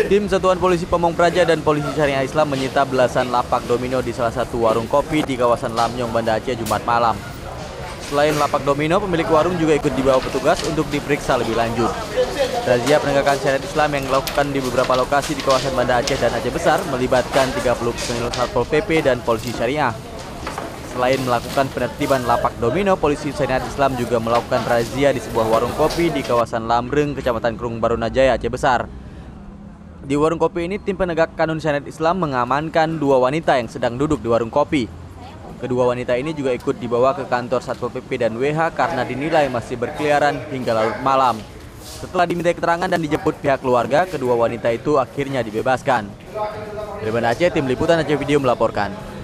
Tim Satuan Polisi Pamong Praja dan Polisi Syariah Islam menyita belasan lapak domino di salah satu warung kopi di kawasan Lamnyong, Banda Aceh, Jumat malam. Selain lapak domino, pemilik warung juga ikut dibawa petugas untuk diperiksa lebih lanjut. Razia penegakan syariat Islam yang dilakukan di beberapa lokasi di kawasan Banda Aceh dan Aceh Besar melibatkan 30 personil Satpol PP dan Polisi Syariah. Selain melakukan penertiban lapak domino, Polisi Syariat Islam juga melakukan razia di sebuah warung kopi di kawasan Lamreng, Kecamatan Krung Barunajaya, Aceh Besar. Di warung kopi ini, tim penegak kanun syariat Islam mengamankan 2 wanita yang sedang duduk di warung kopi. Kedua wanita ini juga ikut dibawa ke kantor Satpol PP dan WH karena dinilai masih berkeliaran hingga larut malam. Setelah diminta keterangan dan dijemput pihak keluarga, kedua wanita itu akhirnya dibebaskan. Dari Banda Aceh, tim liputan Aceh Video melaporkan.